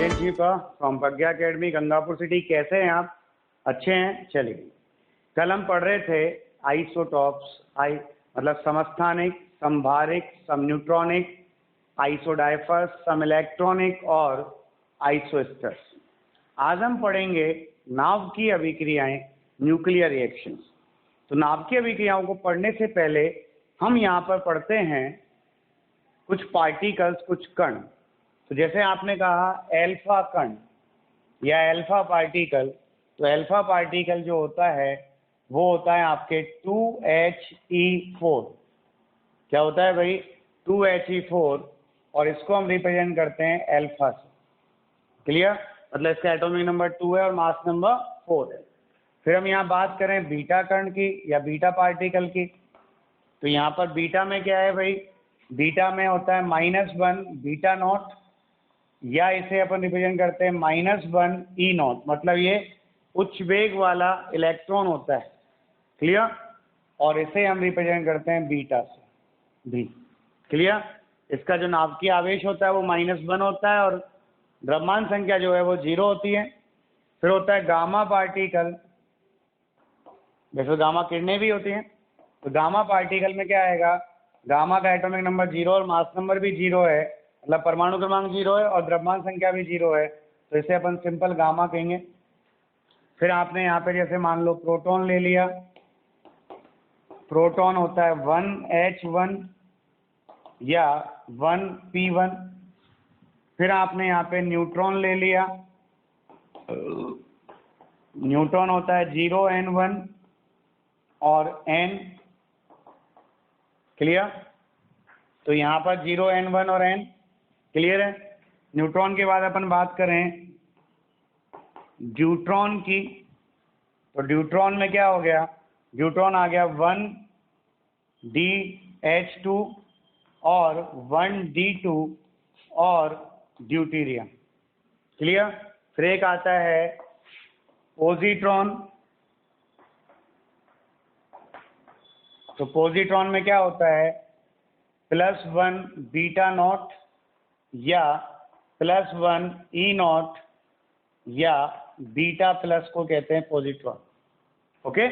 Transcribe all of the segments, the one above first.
Anil ji from Pragya academy Gangapur city. कैसे हैं आप? अच्छे हैं। चलिए, कल हम पढ़ रहे थे आइसोटॉप्स, मतलब समस्थानिक, समभारिक, समन्यूट्रॉनिक, आइसोडाइफर्स, सम इलेक्ट्रॉनिक और आइसोस्टर्स। आज हम पढ़ेंगे नाव की अभिक्रियाएं, न्यूक्लियर रिएक्शंस। तो नाव की अभिक्रियाओं को पढ़ने से पहले हम यहाँ पर पढ़ते हैं कुछ पार्टिकल्स, कुछ कण। तो जैसे आपने कहा एल्फा कण या एल्फा पार्टिकल, तो एल्फा पार्टिकल जो होता है वो होता है आपके 2He4। क्या होता है भाई? 2He4, और इसको हम रिप्रेजेंट करते हैं एल्फा से। क्लियर? मतलब इसका एटॉमिक नंबर 2 है और मास नंबर 4 है। फिर हम यहाँ बात करें बीटा कण की या बीटा पार्टिकल की, तो यहाँ पर बीटा में क्या है भाई? बीटा में होता है -1 बीटा नॉट, या इसे अपन रिप्रेजेंट करते हैं -1 ई नॉट। मतलब ये उच्च वेग वाला इलेक्ट्रॉन होता है। क्लियर? और इसे हम रिप्रेजेंट करते हैं बीटा से भी। क्लियर? इसका जो नाभिकीय आवेश होता है वो -1 होता है और द्रव्यमान संख्या जो है वो 0 होती है। फिर होता है गामा पार्टिकल, जैसे गामा किरणें भी होती हैं। तो गामा पार्टिकल में क्या आएगा? गामा का एटॉमिक नंबर 0 और मास नंबर भी 0 है, मतलब परमाणु क्रमांक 0 है और द्रव्यमान संख्या भी 0 है, तो इसे अपन सिंपल गामा कहेंगे। फिर आपने यहाँ पे जैसे मान लो प्रोटॉन ले लिया, प्रोटॉन होता है 1H1 या 1P1। फिर आपने यहाँ पे न्यूट्रॉन ले लिया, न्यूट्रॉन होता है 0N1 और N। क्लियर? तो यहाँ पर 0N1 और N। क्लियर है? न्यूट्रॉन के बाद अपन बात करें ड्यूट्रॉन की, तो ड्यूट्रॉन में क्या हो गया? ड्यूट्रॉन आ गया 1DH2 और 1D2 और ड्यूटीरियम। क्लियर? फिर एक आता है पॉजिट्रॉन। तो पॉजिट्रॉन में क्या होता है? +1 बीटा नॉट या +1 ई नॉट या बीटा प्लस को कहते हैं पॉजिट्रॉन। ओके?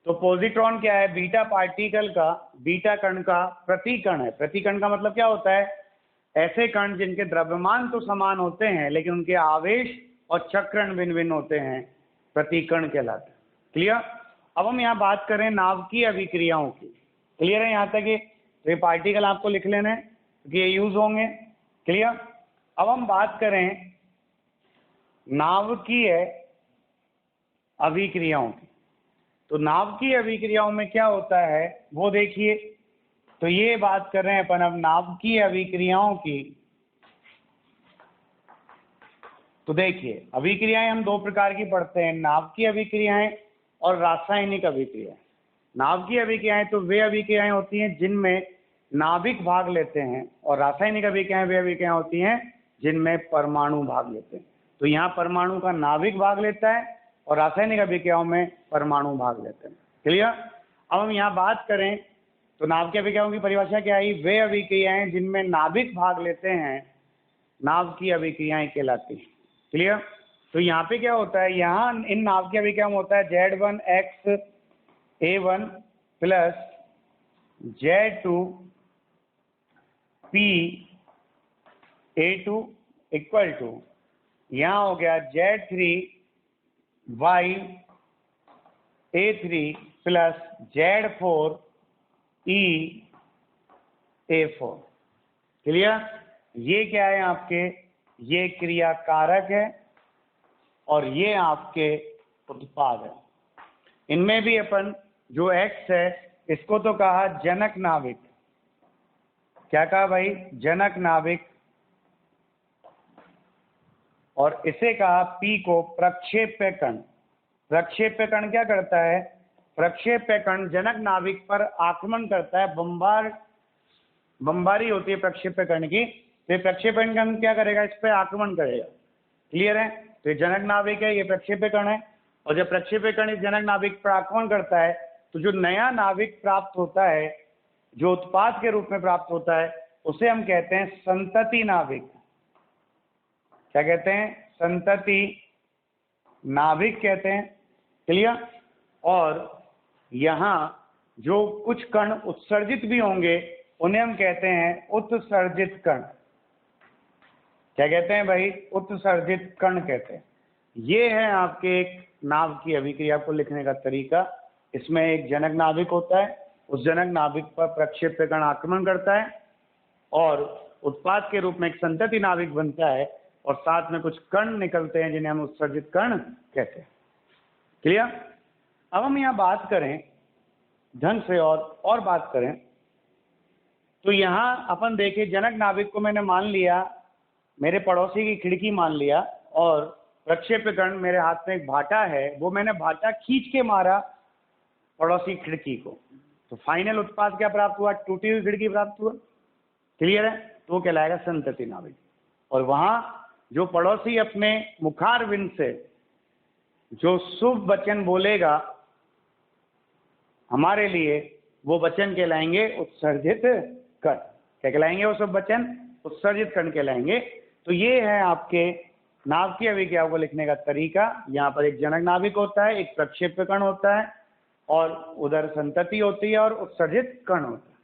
तो पॉजिट्रॉन क्या है? बीटा पार्टिकल का, बीटा कण का प्रतिकण है। प्रतिकण का मतलब क्या होता है? ऐसे कण जिनके द्रव्यमान तो समान होते हैं लेकिन उनके आवेश और चक्रण भिन्न भिन्न होते हैं, प्रतिकण कहलाते हैं। क्लियर? अब हम यहाँ बात करें नाभिकीय अभिक्रियाओं की। क्लियर है यहाँ तक? ये पार्टिकल आपको लिख लेना है क्योंकि ये यूज होंगे। क्लियर? अब हम बात करें नाभिकीय अभिक्रियाओं की। तो नाभिकीय अभिक्रियाओं में क्या होता है वो देखिए। तो ये बात कर रहे हैं अपन अब नाभिकीय अभिक्रियाओं की। तो देखिए, अभिक्रियाएं हम दो प्रकार की पढ़ते हैं, नाभिकीय अभिक्रियाएं और रासायनिक अभिक्रियाएं। नाभिकीय अभिक्रियाएं तो वे अभिक्रियाएं होती हैं जिनमें नाभिक भाग लेते हैं, और रासायनिक अभिक्रियाएं वे अभिक्रियाएं होती हैं जिनमें परमाणु भाग लेते हैं। तो यहाँ परमाणु का नाभिक भाग लेता है और रासायनिक अभिक्रियाओं में परमाणु भाग लेते हैं। क्लियर? अब हम यहाँ बात करें तो नाभिकीय अभिक्रियाओं की परिभाषा क्या आई? वे अभिक्रियाएं जिनमें नाभिक भाग लेते हैं नाभिकीय अभिक्रियाएं कहलाती हैं। क्लियर? तो यहाँ पे क्या होता है? यहाँ इन नाभिकीय अभिक्रियाओं में होता है Z1xA1 plus Z2pA2 equal to, यहाँ हो गया Z3Y A3 plus Z4EA4। Clear? ये क्या है आपके? ये क्रिया कारक है और ये आपके उत्पाद है। इनमें भी अपन जो X है इसको तो कहा जनक नाभिक। क्या कहा भाई? जनक नाभिक। और इसे कहा P को प्रक्षेप्य कण। प्रक्षेप्य कण क्या करता है? प्रक्षेप्य कण जनक नाभिक पर आक्रमण करता है। बमबारी होती है प्रक्षेप्य कण की, तो प्रक्षेप्य कण क्या करेगा? इस पर आक्रमण करेगा। क्लियर है? तो ये जनक नाभिक है, ये प्रक्षेप्य कण है, और जब प्रक्षेप्य कण इस जनक नाभिक पर आक्रमण करता है तो जो नया नाभिक प्राप्त होता है, जो उत्पाद के रूप में प्राप्त होता है, उसे हम कहते हैं संतति नाभिक। क्या कहते हैं, संतति नाभिक कहते हैं। क्लियर। और यहाँ जो कुछ कण उत्सर्जित भी होंगे उन्हें हम कहते हैं उत्सर्जित कण। क्या कहते हैं भाई, उत्सर्जित कण कहते हैं। ये है आपके एक नाभ की अभिक्रिया को लिखने का तरीका। इसमें एक जनक नाभिक होता है, उस जनक नाभिक पर प्रक्षेप्य कण आक्रमण करता है और उत्पाद के रूप में एक संतति नाभिक बनता है और साथ में कुछ कण निकलते हैं जिन्हें हम उत्सर्जित कण कहते हैं। क्लियर। अब हम यहाँ बात करें ढंग से और बात करें तो यहाँ अपन देखें, जनक नाभिक को मैंने मान लिया, मेरे पड़ोसी की खिड़की मान लिया, और प्रक्षेप्य कण मेरे हाथ में एक भाटा है, वो मैंने भाटा खींच के मारा पड़ोसी खिड़की को, तो फाइनल उत्पाद क्या प्राप्त हुआ, टूटी हुई खिड़की प्राप्त हुआ। क्लियर है। तो वो कहलाएगा संतति नाभिक। और वहां जो पड़ोसी अपने मुखारविंद से जो शुभ वचन बोलेगा हमारे लिए, वो वचन कहलाएंगे उत्सर्जित कण। क्या कहलाएंगे वो सब वचन, उत्सर्जित कण कहलाएंगे। तो ये है आपके नाभ की अभिक्रिया को लिखने का तरीका। यहाँ पर एक जनक नाभिक होता है, एक प्रक्षेप्य कण होता है, और उधर संतति होती है और उत्सर्जित कण होता है।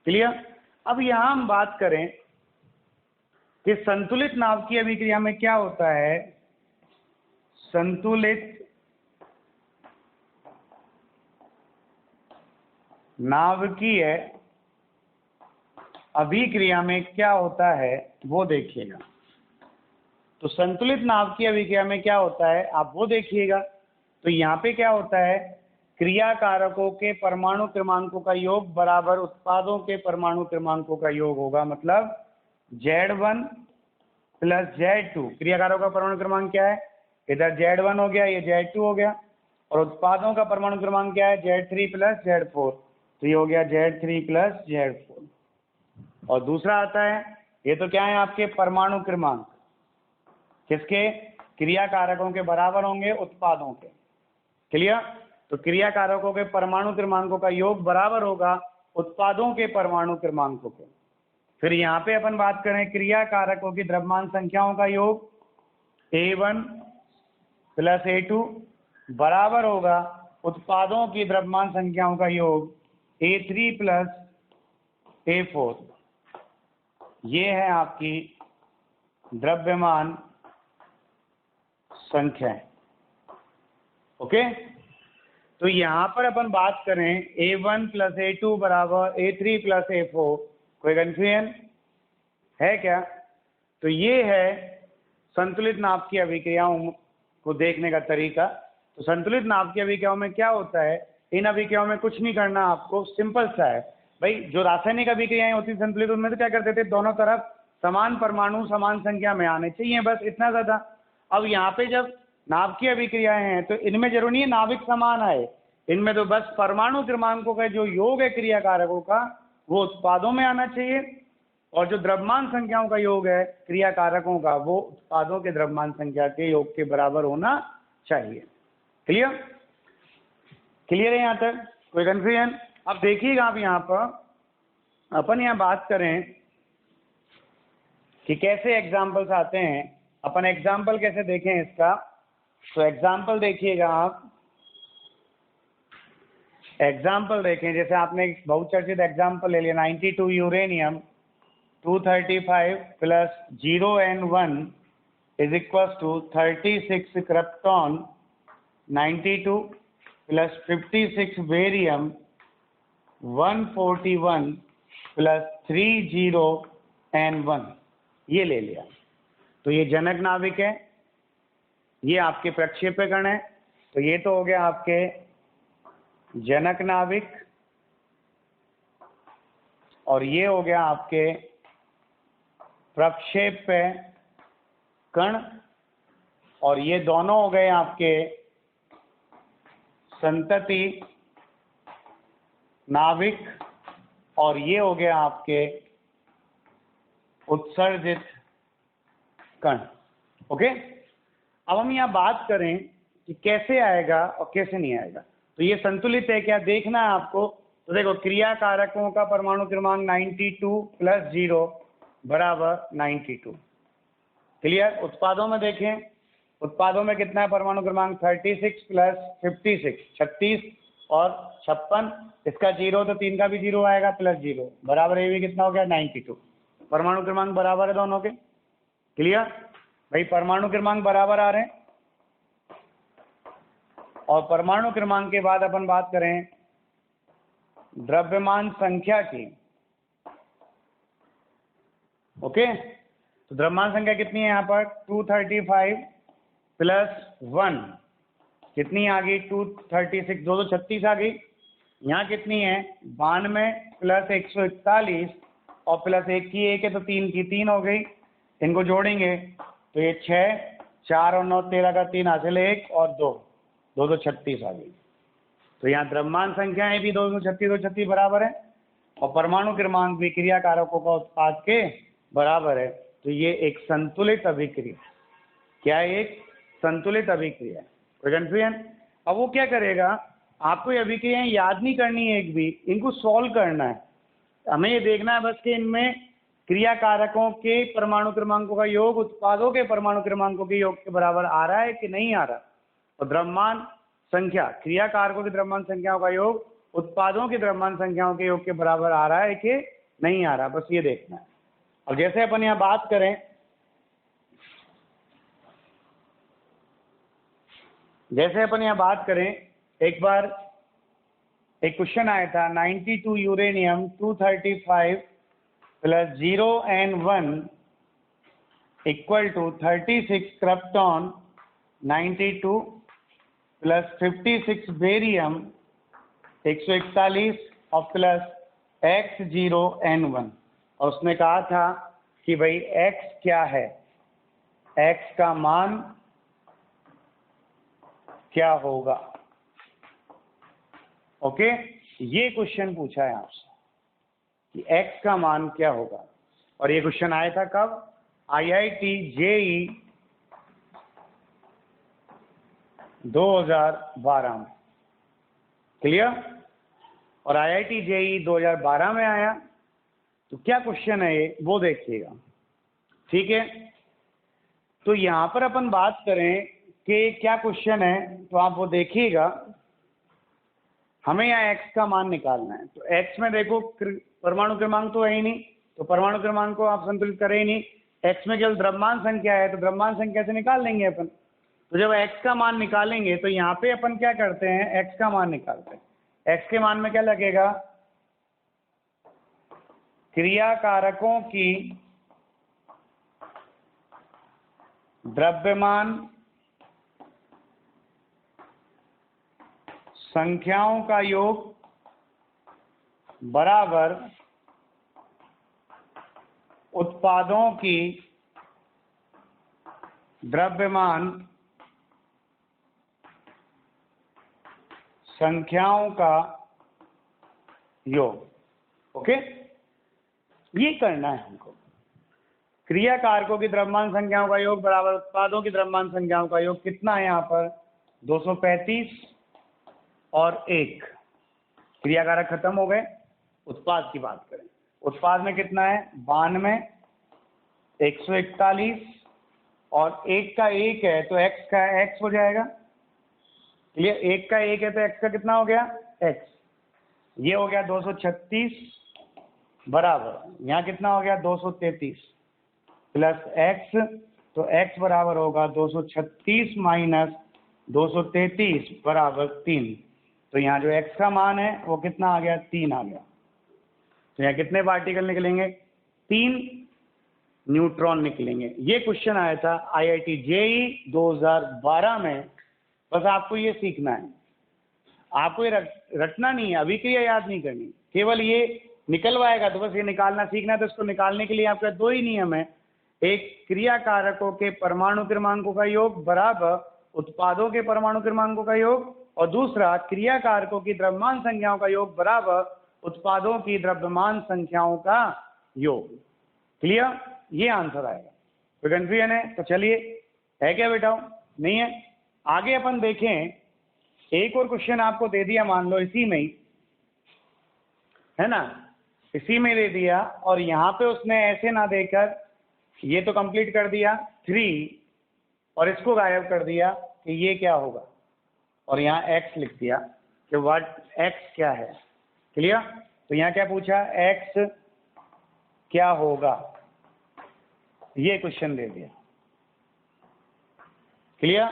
क्लियर। अब यहाँ हम बात करें कि संतुलित नाभ की अभिक्रिया में क्या होता है। संतुलित नाभिकीय अभिक्रिया में क्या होता है वो देखिएगा। तो संतुलित नाभिकीय अभिक्रिया में क्या होता है आप वो देखिएगा। तो यहाँ पे क्या होता है, क्रिया कारकों के परमाणु क्रमांकों का योग बराबर उत्पादों के परमाणु क्रमांकों का योग होगा। मतलब Z1 प्लस Z2, क्रिया कारकों का परमाणु क्रमांक क्या है, इधर Z1 हो गया, ये Z2 हो गया, और उत्पादों का परमाणु क्रमांक क्या है, Z3 प्लस Z4, तो ये हो गया Z3 प्लस Z4। और दूसरा आता है, ये तो क्या है आपके परमाणु क्रमांक, किसके, क्रिया कारकों के बराबर होंगे उत्पादों के। क्लियर। तो क्रिया कारकों के परमाणु क्रमांकों का योग बराबर होगा उत्पादों के परमाणु क्रमांकों के। फिर यहाँ पे अपन बात करें क्रिया कारकों की द्रव्यमान संख्याओं का योग, A1 प्लस A2 बराबर होगा उत्पादों की द्रव्यमान संख्याओं का योग A3 प्लस A4। ये है आपकी द्रव्यमान संख्या। ओके। तो यहाँ पर अपन बात करें A1 प्लस A2 बराबर A3 प्लस A4, कोई कंफ्यूजन है क्या। तो ये है संतुलित नाभ की अभिक्रियाओं को देखने का तरीका। तो संतुलित नाभ की अभिक्रियाओं में क्या होता है, इन अभिक्रियाओं में कुछ नहीं करना आपको, सिंपल सा है भाई। जो रासायनिक अभिक्रियाएं होती संतुलित, उनमें तो क्या करते थे, दोनों तरफ समान परमाणु समान संख्या में आने चाहिए, बस इतना ज़्यादा। अब यहाँ पे जब नाभ की अभिक्रियाएं हैं तो इनमें जरूरी नहीं है नाभिक समान आए, इनमें तो बस परमाणु क्रमांकों का जो योग है क्रिया कारकों का वो उत्पादों में आना चाहिए, और जो द्रव्यमान संख्याओं का योग है क्रिया कारकों का वो उत्पादों के द्रव्यमान संख्या के योग के बराबर होना चाहिए। क्लियर। क्लियर है यहाँ तक, कोई कंफ्यूजन। अब देखिएगा आप यहाँ पर अपन यहाँ बात करें कि कैसे एग्जाम्पल्स आते हैं, अपन एग्जाम्पल कैसे देखें इसका। तो एग्जाम्पल देखिएगा आप, एग्जाम्पल देखें, जैसे आपने एक बहुचर्चित एग्जाम्पल ले लिया 92 uranium 235 plus 0N1 is equal to 36 krypton 92 plus 56 barium 141 plus 30N1, ये ले लिया। तो ये जनक नाभिक है, ये आपके प्रक्षेप्य कण है। तो ये तो हो गया आपके जनक नाभिक, और ये हो गया आपके प्रक्षेप्य कण, और ये दोनों हो गए आपके संतति नाभिक, और ये हो गया आपके उत्सर्जित कण। ओके। अब हम यहाँ बात करें कि कैसे आएगा और कैसे नहीं आएगा। तो ये संतुलित है क्या देखना है आपको। तो देखो क्रिया कारकों का परमाणु क्रमांक 92 प्लस 0 बराबर 92। क्लियर। उत्पादों में देखें, उत्पादों में कितना है परमाणु क्रमांक 36 प्लस 56 36 और 56, इसका 0 तो 3 का भी 0 आएगा प्लस 0 बराबर ये भी कितना हो गया 92। परमाणु क्रमांक बराबर है दोनों के। क्लियर भाई, परमाणु क्रमांक बराबर आ रहे हैं। और परमाणु क्रमांक के बाद अपन बात करें द्रव्यमान संख्या की। ओके, तो द्रव्यमान संख्या कितनी है यहाँ पर 235 प्लस 1 कितनी आ गई 236 236 आ गई। यहाँ कितनी है 92 प्लस 141 और प्लस 1 की 1 है तो 3 की 3 हो गई। इनको जोड़ेंगे तो ये 6 4 और 9 13 का 3 हासिल 1 और 2 236 आ गई। तो यहाँ द्रव्यमान संख्याएं भी 236 236 बराबर है और परमाणु क्रमांक भी क्रिया कारकों का उत्पाद के बराबर है। तो ये एक संतुलित अभिक्रिया, क्या है एक संतुलित अभिक्रिया। कोई कंफ्यूजन? अब वो क्या करेगा, आपको ये अभिक्रियाएं याद नहीं करनी है, एक भी इनको सॉल्व करना है। हमें ये देखना है बस कि इनमें क्रिया कारकों के परमाणु क्रमांकों का योग उत्पादों के परमाणु क्रमांकों के योग के बराबर आ रहा है कि नहीं आ रहा। और द्रव्यमान संख्या क्रिया कारकों की द्रव्यमान संख्याओं का योग उत्पादों की द्रव्यमान संख्याओं के योग के बराबर आ रहा है कि नहीं आ रहा, बस ये देखना है। अब जैसे अपन यहाँ बात करें, एक बार एक क्वेश्चन आया था 92 uranium 235 plus 0 and 1 equal to 36 krypton 92 plus 56 barium 141 और प्लस x 0 and 1। और उसने कहा था कि भाई x क्या है, x का मान क्या होगा। ओके, ये क्वेश्चन पूछा है आपसे कि x का मान क्या होगा। और ये क्वेश्चन आया था कब, IIT JEE 2012 में। क्लियर। और IIT JEE 2012 में आया, तो क्या क्वेश्चन है ये वो देखिएगा। ठीक है, तो यहां पर अपन बात करें कि क्या क्वेश्चन है, तो आप वो देखिएगा। हमें यहाँ x का मान निकालना है। तो x में देखो परमाणु क्रमांक तो है ही नहीं, तो परमाणु क्रमांक को आप संतुलित करें ही नहीं। x में केवल द्रव्यमान संख्या है, तो द्रव्यमान संख्या से निकाल लेंगे अपन। तो जब x का मान निकालेंगे तो यहाँ पे अपन क्या करते हैं, x का मान निकालते हैं। x के मान में क्या लगेगा, क्रिया कारकों की द्रव्यमान संख्याओं का योग बराबर उत्पादों की द्रव्यमान संख्याओं का योग। ओके, ये करना है हमको। क्रिया कारकों की द्रव्यमान संख्याओं का योग बराबर उत्पादों की द्रव्यमान संख्याओं का योग। कितना है यहाँ पर 235 और 1। क्रिया कारक खत्म हो गए, उत्पाद की बात करें। उत्पाद में कितना है 92 141 और 1 का 1 है तो x का x हो जाएगा। क्लियर, 1 का 1 है तो x का कितना हो गया x। ये हो गया 236 बराबर यहाँ कितना हो गया 233 प्लस x, तो x बराबर होगा 236 माइनस 233 बराबर 3। तो यहाँ जो x का मान है वो कितना आ गया 3 आ गया। तो यहाँ कितने पार्टिकल निकलेंगे 3 न्यूट्रॉन निकलेंगे। ये क्वेश्चन आया था IIT JEE 2012 में। बस आपको ये सीखना है, आपको ये रटना नहीं है, अभिक्रिया याद नहीं करनी, केवल ये निकलवाएगा तो बस ये निकालना सीखना है। तो इसको निकालने के लिए आपका 2 ही नियम है, एक क्रिया कारकों के परमाणु क्रमांकों का योग बराबर उत्पादों के परमाणु क्रमांकों का योग, और दूसरा क्रिया कारकों की द्रव्यमान संख्याओं का योग बराबर उत्पादों की द्रव्यमान संख्याओं का योग। क्लियर, ये आंसर आएगा। तो कंफ्यूजन है तो चलिए, है क्या बेटा, नहीं है। आगे अपन देखें, एक और क्वेश्चन आपको दे दिया, मान लो इसी में ही है ना, इसी में दे दिया, और यहाँ पे उसने ऐसे ना देकर ये तो कंप्लीट कर दिया 3 और इसको गायब कर दिया कि ये क्या होगा, और यहाँ x लिख दिया कि व्हाट x क्या है। क्लियर? तो यहाँ क्या पूछा, x क्या होगा, ये क्वेश्चन दे दिया। क्लियर?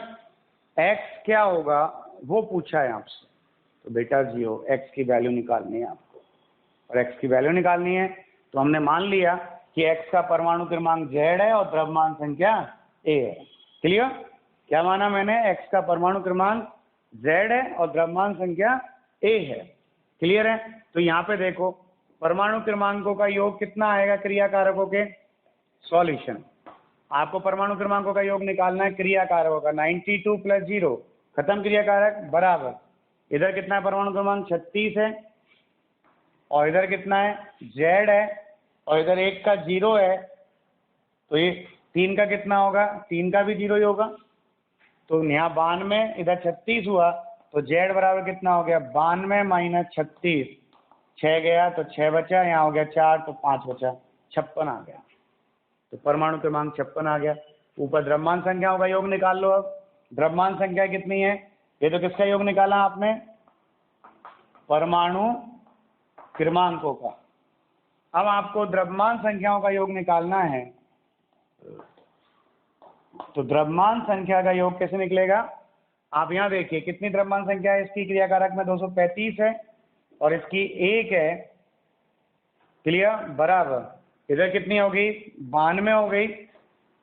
x क्या होगा वो पूछा है आपसे, तो बेटा जीरो, x की वैल्यू निकालनी है आपको, और x की वैल्यू निकालनी है तो हमने मान लिया कि x का परमाणु क्रमांक z है और द्रव्यमान संख्या a है। क्लियर? क्या माना मैंने, x का परमाणु क्रमांक z है और द्रव्यमान संख्या a है। क्लियर है? तो यहाँ पे देखो परमाणु क्रमांकों का योग कितना आएगा क्रिया कारकों के, सॉल्यूशन। आपको परमाणु क्रमांकों का योग निकालना है क्रिया कारकों का, 92 + 0 खत्म क्रिया कारक बराबर, इधर कितना है परमाणु क्रमांक 36 है, और इधर कितना है z है, और इधर 1 का 0 है, तो ये 3 का कितना होगा, 3 का भी 0 ही होगा। तो यहाँ 92, इधर 36 हुआ, तो z बराबर कितना हो गया, 92 - 36, 6 गया तो 6 बचा, यहाँ हो गया 4 तो 5 बचा, 56 आ गया। तो परमाणु क्रमांक 56 आ गया। ऊपर द्रव्यमान संख्याओं का योग निकाल लो। अब द्रव्यमान संख्या कितनी है, ये तो किसका योग निकाला आपने, परमाणु क्रमांकों का। अब आपको द्रव्यमान संख्याओं का योग निकालना है, तो द्रव्यमान संख्या का योग कैसे निकलेगा, आप यहाँ देखिए कितनी द्रव्यमान संख्या है इसकी, क्रिया कारक में 235 है और इसकी 1 है। क्लियर? बराबर, इधर कितनी होगी, 92 हो गई,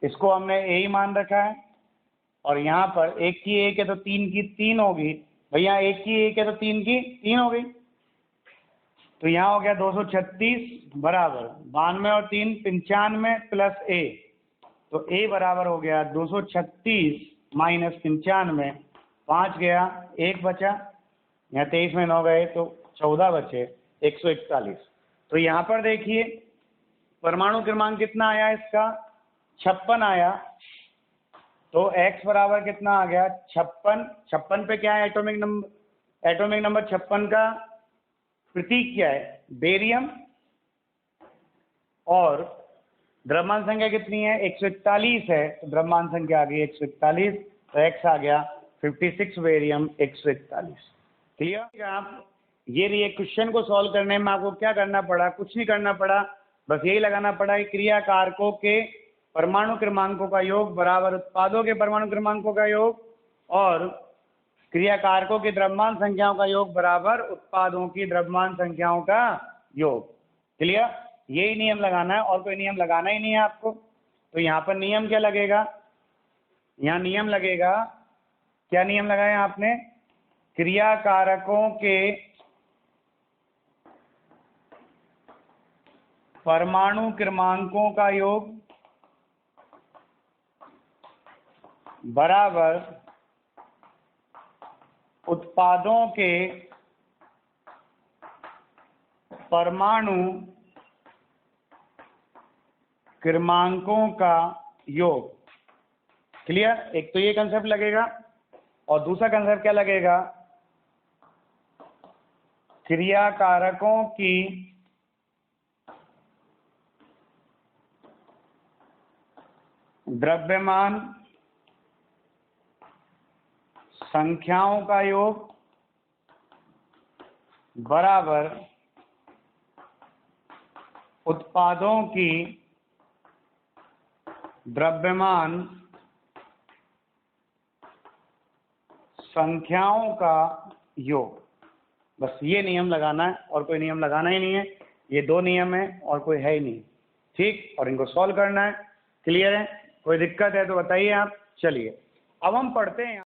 इसको हमने a ही मान रखा है, और यहाँ पर 1 की 1 है तो 3 की 3 होगी, भैया 1 की 1 है तो 3 की 3 हो गई, तो यहाँ हो गया 236 बराबर 92 और 3 95 प्लस a, तो a बराबर हो गया 236 माइनस 95, 5 गया 1 बचा, यहाँ 23 में 9 गए तो 14 बचे, 141। तो यहाँ पर देखिए परमाणु क्रमांक कितना आया इसका, 56 आया, तो x बराबर कितना आ गया 56। 56 पे क्या है एटॉमिक नंबर, एटॉमिक नंबर 56 का प्रतीक क्या है, बेरियम, और द्रव्यमान संख्या कितनी है 141 है, तो द्रव्यमान संख्या आ गई 141, तो x आ गया 56 बेरियम 141। क्लियर? आप ये क्वेश्चन को सॉल्व करने में आपको क्या करना पड़ा, कुछ नहीं करना पड़ा, बस यही लगाना पड़ा कि क्रिया कारकों के परमाणु क्रमांकों का योग बराबर उत्पादों के परमाणु क्रमांकों का योग, और क्रिया कारकों की द्रव्यमान संख्याओं का योग बराबर उत्पादों की द्रव्यमान संख्याओं का योग। क्लियर? यही नियम लगाना है, और कोई नियम लगाना ही नहीं है आपको। तो यहाँ पर नियम क्या लगेगा, यहाँ नियम लगेगा, क्या नियम लगाया आपने, क्रिया कारकों के परमाणु क्रमांकों का योग बराबर उत्पादों के परमाणु क्रमांकों का योग। क्लियर? एक तो ये कंसेप्ट लगेगा, और दूसरा कंसेप्ट क्या लगेगा, क्रिया कारकों की द्रव्यमान संख्याओं का योग बराबर उत्पादों की द्रव्यमान संख्याओं का योग। बस ये नियम लगाना है, और कोई नियम लगाना ही नहीं है, ये 2 नियम है और कोई है ही नहीं। ठीक? और इनको सॉल्व करना है। क्लियर है? कोई दिक्कत है तो बताइए आप। चलिए अब हम पढ़ते हैं।